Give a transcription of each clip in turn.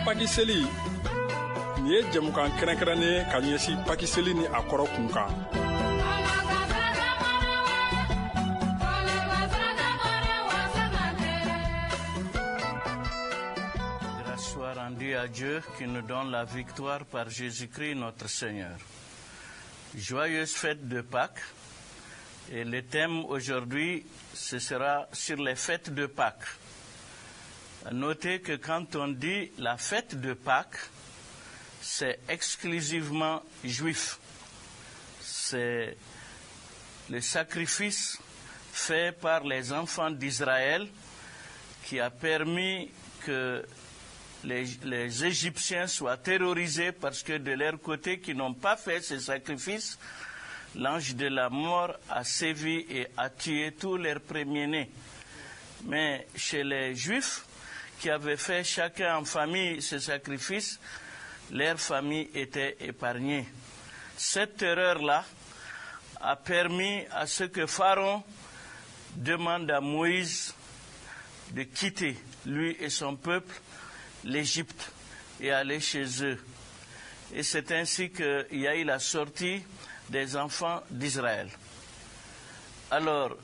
Pâques seli nin ye jɛmukan kɛrɛnkɛrɛnnen ka ɲɛsin Pâques seli ni a kɔrɔ kun kan. Grâce soit rendue à Dieu qui nous donne la victoire par Jésus-Christ notre Seigneur. Joyeuse fête de Pâques. Et le thème aujourd'hui, ce sera sur les fêtes de Pâques. Notez que quand on dit la fête de Pâques, c'est exclusivement juif. C'est le sacrifice fait par les enfants d'Israël qui a permis que les Égyptiens soient terrorisés parce que de leur côté, qui n'ont pas fait ce sacrifice, l'ange de la mort a sévi et a tué tous leurs premiers-nés. Mais chez les Juifs, qui avaient fait chacun en famille ce sacrifice, leur famille était épargnée. Cette terreur-là a permis à ce que Pharaon demande à Moïse de quitter, lui et son peuple, l'Égypte et aller chez eux. Et c'est ainsi qu'il y a eu la sortie des enfants d'Israël. Alors,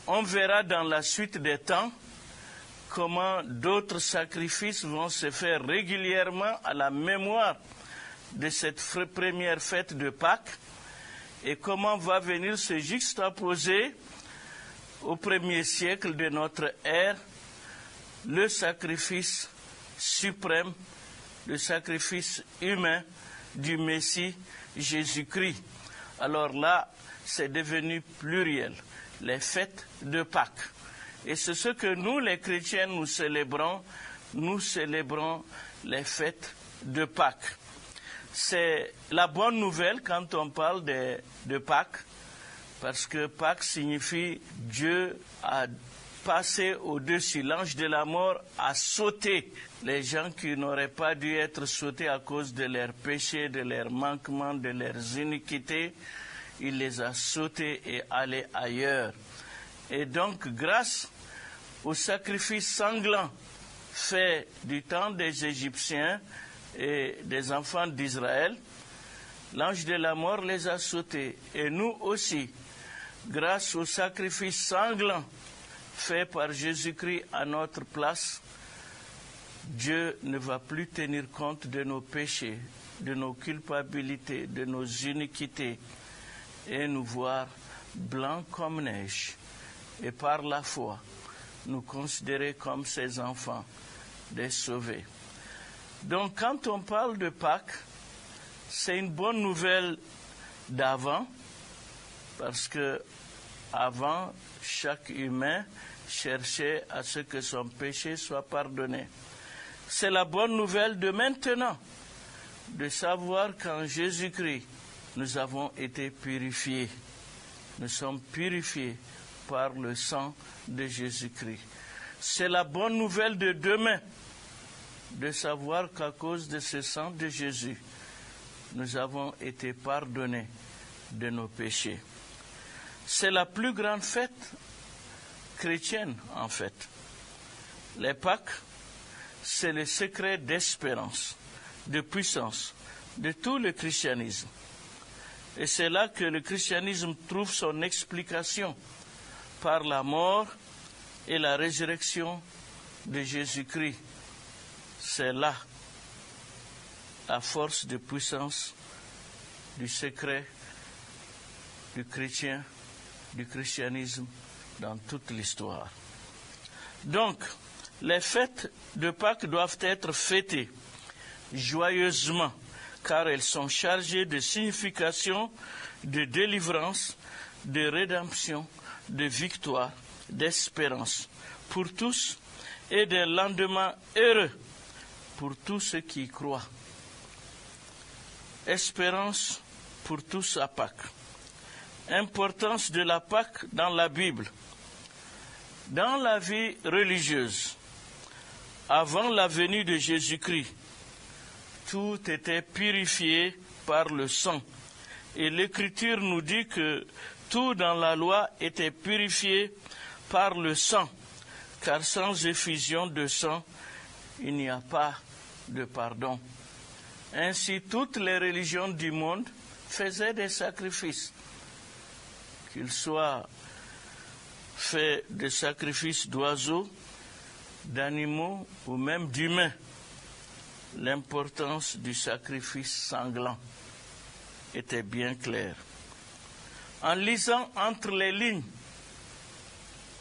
on verra dans la suite des temps comment d'autres sacrifices vont se faire régulièrement à la mémoire de cette première fête de Pâques et comment va venir se juxtaposer au 1er siècle de notre ère le sacrifice suprême, le sacrifice humain du Messie Jésus-Christ. Alors là, c'est devenu pluriel, les fêtes de Pâques. Et c'est ce que nous, les chrétiens, nous célébrons les fêtes de Pâques. C'est la bonne nouvelle quand on parle de Pâques, parce que Pâques signifie Dieu a passé au-dessus, l'ange de la mort a sauté les gens qui n'auraient pas dû être sautés à cause de leurs péchés, de leurs manquements, de leurs iniquités. Il les a sautés et allés ailleurs. Et donc, grâce au sacrifice sanglant fait du temps des Égyptiens et des enfants d'Israël, l'ange de la mort les a sautés. Et nous aussi, grâce au sacrifice sanglant fait par Jésus-Christ à notre place, Dieu ne va plus tenir compte de nos péchés, de nos culpabilités, de nos iniquités, et nous voir blancs comme neige. Et par la foi, nous considérer comme ses enfants, des sauvés. Donc quand on parle de Pâques, c'est une bonne nouvelle d'avant, parce que avant, chaque humain cherchait à ce que son péché soit pardonné. C'est la bonne nouvelle de maintenant, de savoir qu'en Jésus-Christ, nous avons été purifiés. Nous sommes purifiés par le sang de Jésus-Christ. C'est la bonne nouvelle de demain, de savoir qu'à cause de ce sang de Jésus, nous avons été pardonnés de nos péchés. C'est la plus grande fête chrétienne, en fait. Les Pâques, c'est le secret d'espérance, de puissance, de tout le christianisme. Et c'est là que le christianisme trouve son explication par la mort et la résurrection de Jésus-Christ. C'est là la force de puissance du secret du chrétien, du christianisme dans toute l'histoire. Donc, les fêtes de Pâques doivent être fêtées joyeusement, car elles sont chargées de signification, de délivrance, de rédemption, de victoire, d'espérance pour tous et d'un lendemain heureux pour tous ceux qui y croient. Espérance pour tous à Pâques. Importance de la Pâque dans la Bible. Dans la vie religieuse, avant la venue de Jésus-Christ, tout était purifié par le sang. Et l'Écriture nous dit que tout dans la loi était purifié par le sang, car sans effusion de sang, il n'y a pas de pardon. Ainsi, toutes les religions du monde faisaient des sacrifices, qu'ils soient faits de sacrifices d'oiseaux, d'animaux ou même d'humains. L'importance du sacrifice sanglant était bien claire. En lisant entre les lignes,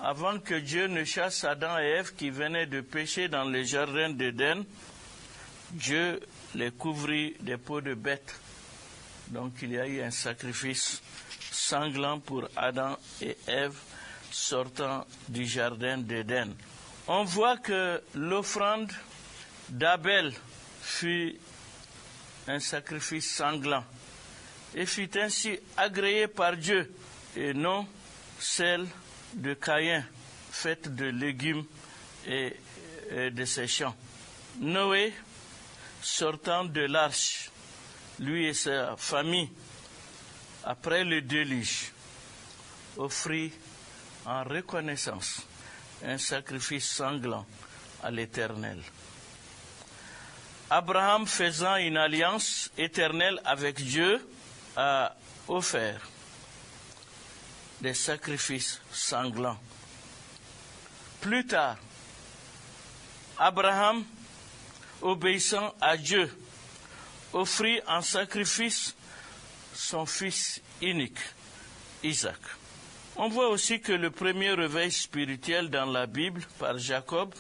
avant que Dieu ne chasse Adam et Ève qui venaient de pécher dans le jardin d'Éden, Dieu les couvrit des peaux de bêtes. Donc il y a eu un sacrifice sanglant pour Adam et Ève sortant du jardin d'Éden. On voit que l'offrande d'Abel fut un sacrifice sanglant et fut ainsi agréée par Dieu et non celle de Caïn, faite de légumes et de ses champs. Noé, sortant de l'arche, lui et sa famille, après le déluge, offrit en reconnaissance un sacrifice sanglant à l'Éternel. Abraham, faisant une alliance éternelle avec Dieu, a offert des sacrifices sanglants. Plus tard, Abraham, obéissant à Dieu, offrit en sacrifice son fils unique, Isaac. On voit aussi que le premier réveil spirituel dans la Bible par Jacob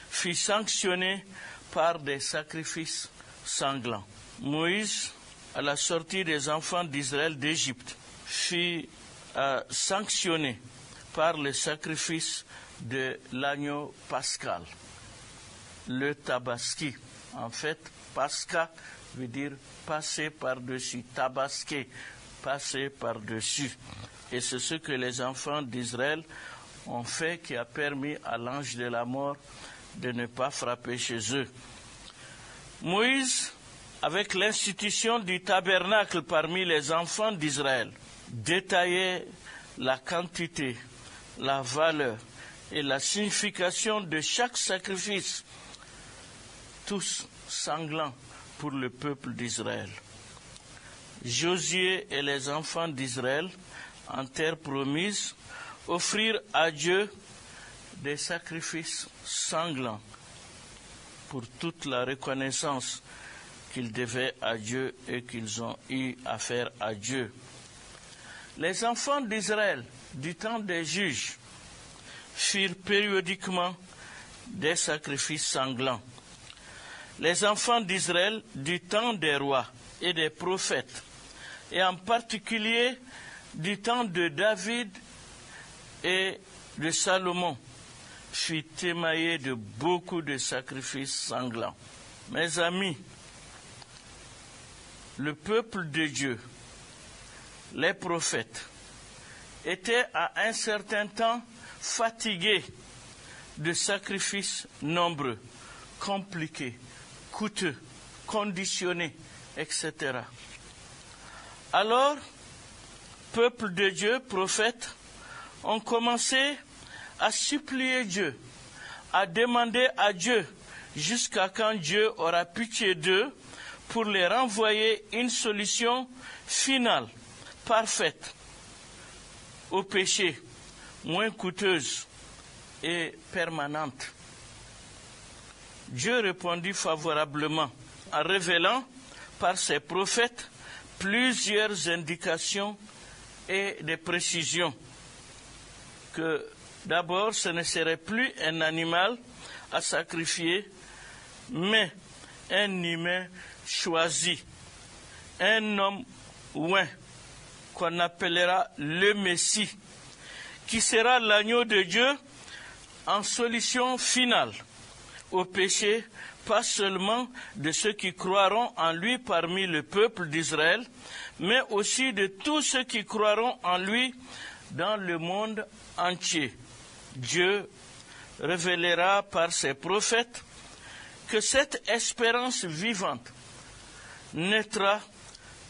fut sanctionné par des sacrifices sanglants. Moïse, à la sortie des enfants d'Israël d'Égypte, fut sanctionné par le sacrifice de l'agneau pascal, le tabaski. En fait, pasca veut dire passer par-dessus, tabasquer, passer par-dessus. Et c'est ce que les enfants d'Israël ont fait qui a permis à l'ange de la mort de ne pas frapper chez eux. Moïse, avec l'institution du tabernacle parmi les enfants d'Israël, détaillait la quantité, la valeur et la signification de chaque sacrifice, tous sanglants pour le peuple d'Israël. Josué et les enfants d'Israël, en terre promise, offrirent à Dieu des sacrifices sanglants pour toute la reconnaissance qu'ils devaient à Dieu et qu'ils ont eu à faire à Dieu. Les enfants d'Israël, du temps des juges, firent périodiquement des sacrifices sanglants. Les enfants d'Israël, du temps des rois et des prophètes, et en particulier du temps de David et de Salomon, furent émaillés de beaucoup de sacrifices sanglants. Mes amis, le peuple de Dieu, les prophètes, étaient à un certain temps fatigués de sacrifices nombreux, compliqués, coûteux, conditionnés, etc. Alors, peuple de Dieu, prophètes, ont commencé à supplier Dieu, à demander à Dieu, jusqu'à quand Dieu aura pitié d'eux, pour les renvoyer une solution finale, parfaite, au péché, moins coûteuse et permanente. Dieu répondit favorablement en révélant par ses prophètes plusieurs indications et des précisions que d'abord ce ne serait plus un animal à sacrifier, mais un humain choisi, un homme oint qu'on appellera le Messie, qui sera l'agneau de Dieu en solution finale au péché, pas seulement de ceux qui croiront en lui parmi le peuple d'Israël, mais aussi de tous ceux qui croiront en lui dans le monde entier. Dieu révélera par ses prophètes que cette espérance vivante naîtra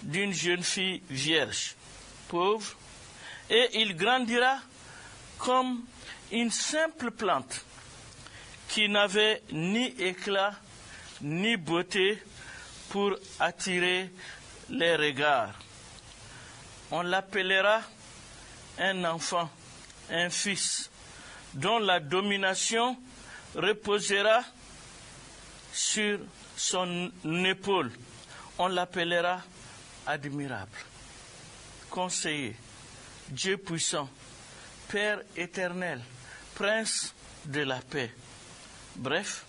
d'une jeune fille vierge, pauvre, et il grandira comme une simple plante qui n'avait ni éclat ni beauté pour attirer les regards. On l'appellera un enfant, un fils, dont la domination reposera sur son épaule. On l'appellera admirable, conseiller, Dieu puissant, Père éternel, Prince de la paix. Bref,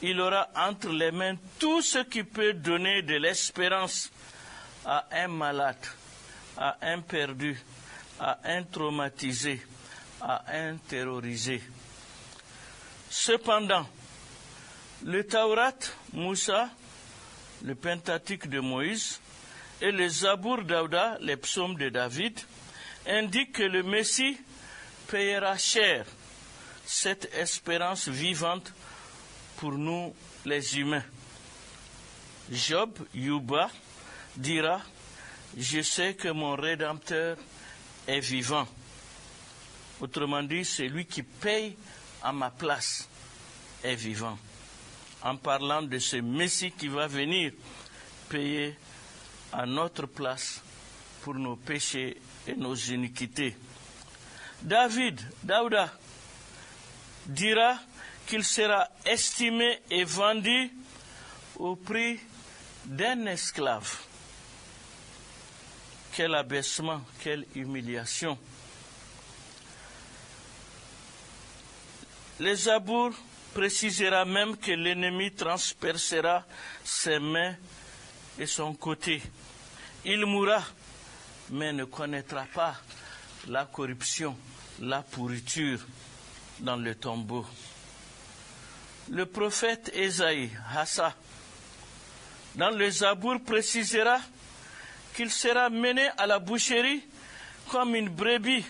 il aura entre les mains tout ce qui peut donner de l'espérance à un malade, à un perdu, à un traumatisé, à un terrorisé. Cependant, le Taurat, Moussa, le Pentateuque de Moïse et le Zabour Daouda, les psaumes de David, indiquent que le Messie payera cher cette espérance vivante pour nous les humains. Job, Yuba, dira « Je sais que mon Rédempteur est vivant ». Autrement dit, c'est lui qui paye à ma place est vivant. En parlant de ce Messie qui va venir payer à notre place pour nos péchés et nos iniquités. Daouda, dira qu'il sera estimé et vendu au prix d'un esclave. Quel abaissement, quelle humiliation. Le Zabour précisera même que l'ennemi transpercera ses mains et son côté. Il mourra, mais ne connaîtra pas la corruption, la pourriture dans le tombeau. Le prophète Ésaïe, Hassa, dans le Zabour précisera qu'il sera mené à la boucherie comme une brebis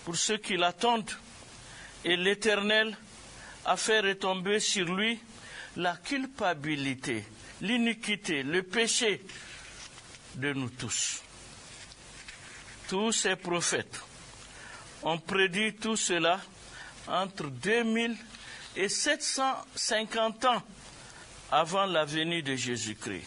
pour ceux qui l'attendent, et l'Éternel a fait retomber sur lui la culpabilité, l'iniquité, le péché de nous tous. Tous ces prophètes ont prédit tout cela entre 2000 et 750 ans avant la venue de Jésus-Christ.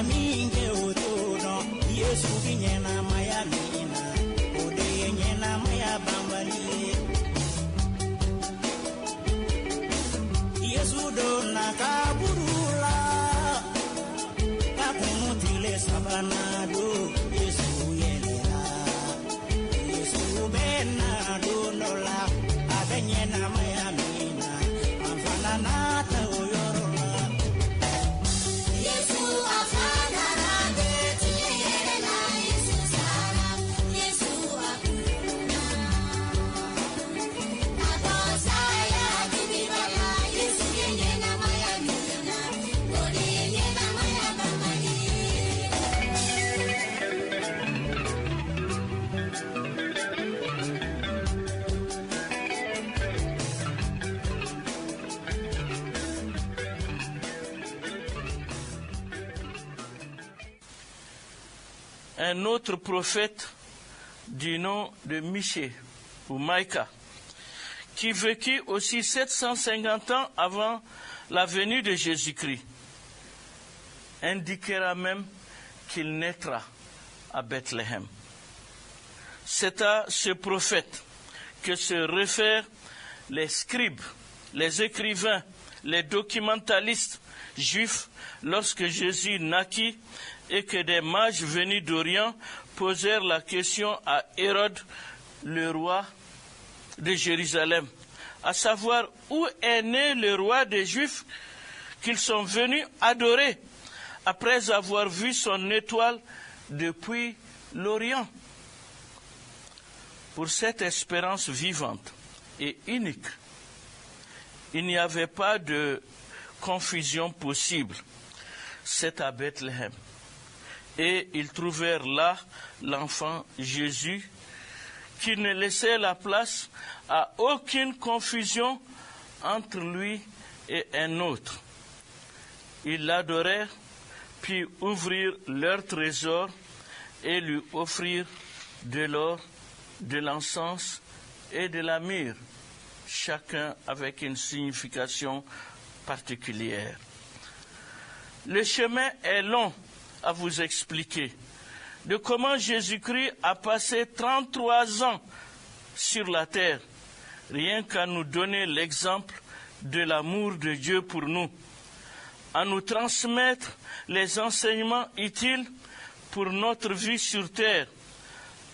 minge utuno Yesu kinyena maya mina ode nyena maya bambali Yesu dona kaburula kakumutile sabanado Yesu yelera Yesu bena donola abenyena maya mina amfana nata oyorola Yesu afana rade tiyela Yesu sara Yesu akuna Abosaya dibibala Yesu yenyena maya mina odi yenyena maya bamali Un autre prophète du nom de Michée ou Maïka, qui vécut aussi 750 ans avant la venue de Jésus-Christ, indiquera même qu'il naîtra à Bethléem. C'est à ce prophète que se réfèrent les scribes, les écrivains, les documentalistes juifs lorsque Jésus naquit et que des mages venus d'Orient posèrent la question à Hérode, le roi de Jérusalem, à savoir où est né le roi des Juifs qu'ils sont venus adorer après avoir vu son étoile depuis l'Orient. Pour cette espérance vivante et unique, il n'y avait pas de confusion possible. C'est à Bethléem. Et ils trouvèrent là l'enfant Jésus, qui ne laissait la place à aucune confusion entre lui et un autre. Ils l'adorèrent, puis ouvrirent leur trésor et lui offrirent de l'or, de l'encens et de la myrrhe, chacun avec une signification particulière. Le chemin est long à vous expliquer de comment Jésus-Christ a passé 33 ans sur la terre, rien qu'à nous donner l'exemple de l'amour de Dieu pour nous, à nous transmettre les enseignements utiles pour notre vie sur terre,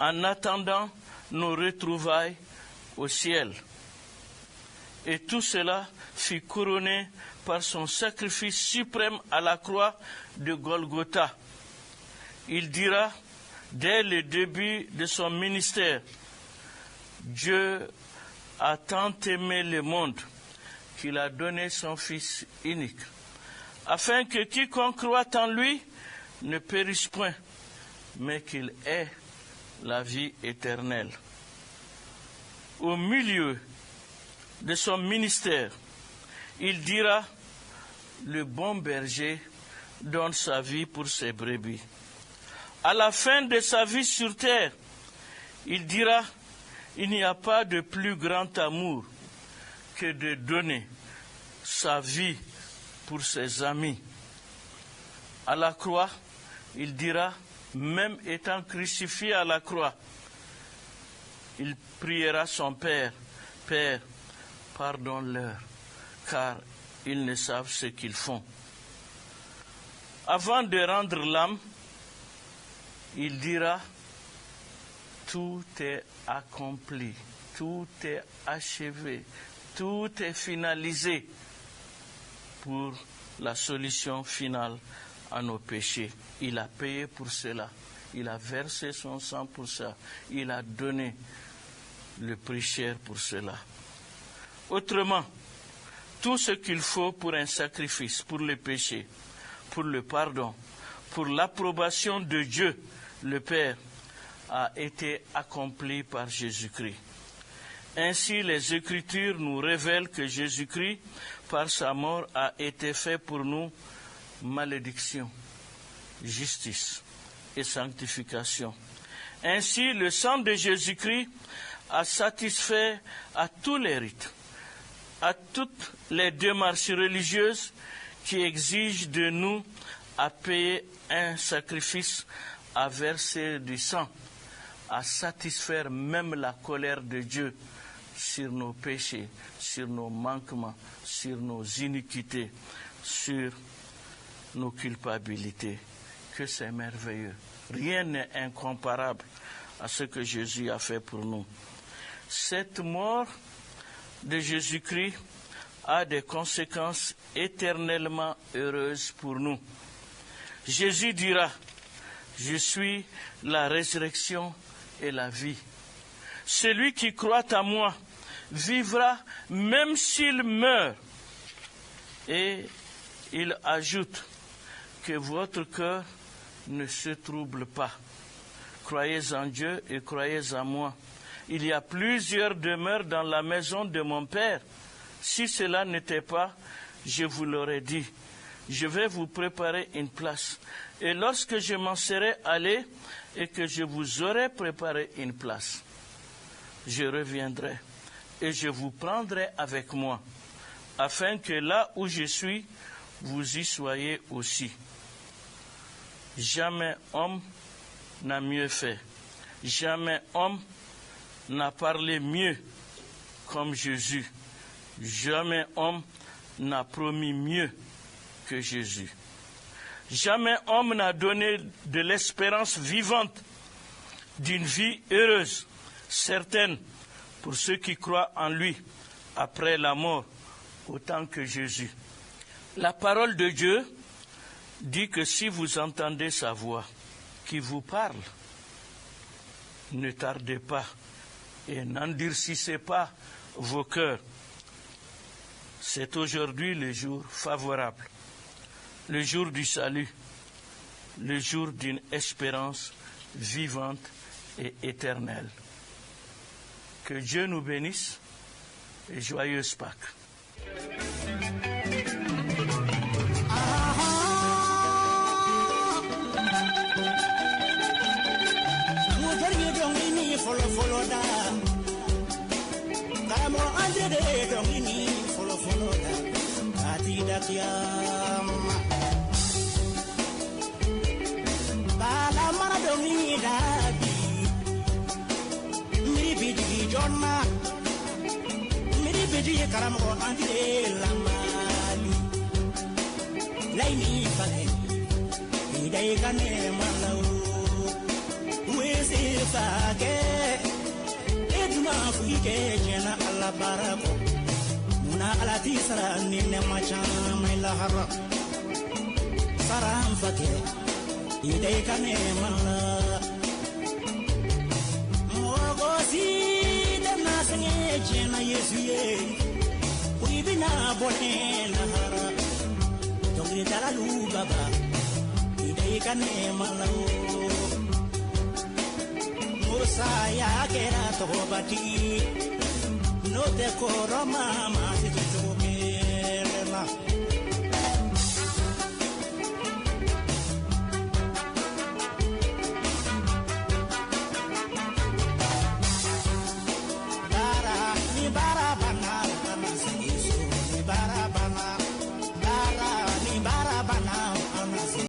en attendant nos retrouvailles au ciel. Et tout cela fut couronné par son sacrifice suprême à la croix de Golgotha. Il dira, dès le début de son ministère, Dieu a tant aimé le monde qu'il a donné son Fils unique, afin que quiconque croit en lui ne périsse point, mais qu'il ait la vie éternelle. Au milieu de son ministère, il dira, le bon berger donne sa vie pour ses brebis. À la fin de sa vie sur terre, il dira, il n'y a pas de plus grand amour que de donner sa vie pour ses amis. À la croix, il dira, même étant crucifié à la croix, il priera son Père, Père, pardonne-leur, car ils ne savent ce qu'ils font. Avant de rendre l'âme, il dira, tout est accompli, tout est achevé, tout est finalisé pour la solution finale à nos péchés. Il a payé pour cela, il a versé son sang pour ça, il a donné le prix cher pour cela. Autrement, tout ce qu'il faut pour un sacrifice, pour le péché, pour le pardon, pour l'approbation de Dieu, le Père, a été accompli par Jésus-Christ. Ainsi, les Écritures nous révèlent que Jésus-Christ, par sa mort, a été fait pour nous malédiction, justice et sanctification. Ainsi, le sang de Jésus-Christ a satisfait à tous les rites, à toutes les démarches religieuses qui exigent de nous à payer un sacrifice, à verser du sang, à satisfaire même la colère de Dieu sur nos péchés, sur nos manquements, sur nos iniquités, sur nos culpabilités. Que c'est merveilleux. Rien n'est incomparable à ce que Jésus a fait pour nous. Cette mort de Jésus-Christ a des conséquences éternellement heureuses pour nous. Jésus dira, « Je suis la résurrection et la vie. Celui qui croit à moi vivra même s'il meurt. » Et il ajoute que votre cœur ne se trouble pas. Croyez en Dieu et croyez en moi. Il y a plusieurs demeures dans la maison de mon Père. Si cela n'était pas, je vous l'aurais dit. Je vais vous préparer une place. Et lorsque je m'en serai allé et que je vous aurai préparé une place, je reviendrai et je vous prendrai avec moi, afin que là où je suis, vous y soyez aussi. Jamais homme n'a mieux fait. Jamais homme n'a parlé mieux comme Jésus. Jamais homme n'a promis mieux que Jésus. Jamais homme n'a donné de l'espérance vivante d'une vie heureuse, certaine pour ceux qui croient en lui après la mort, autant que Jésus. La parole de Dieu dit que si vous entendez sa voix qui vous parle, ne tardez pas et n'endurcissez pas vos cœurs. C'est aujourd'hui le jour favorable, le jour du salut, le jour d'une espérance vivante et éternelle. Que Dieu nous bénisse et joyeuse Pâques. Karamo andire la mali lei mi fale idai kane malau wese fage eduma fuike jena alla barako muna ala tisra ninne macha mai lahara saram fage idai kane mala mogosi dana sange jena yesuye Ibina bonela hara Tongri dalalu baba Idai kane malau Musa ya kera tobati No te koroma masiti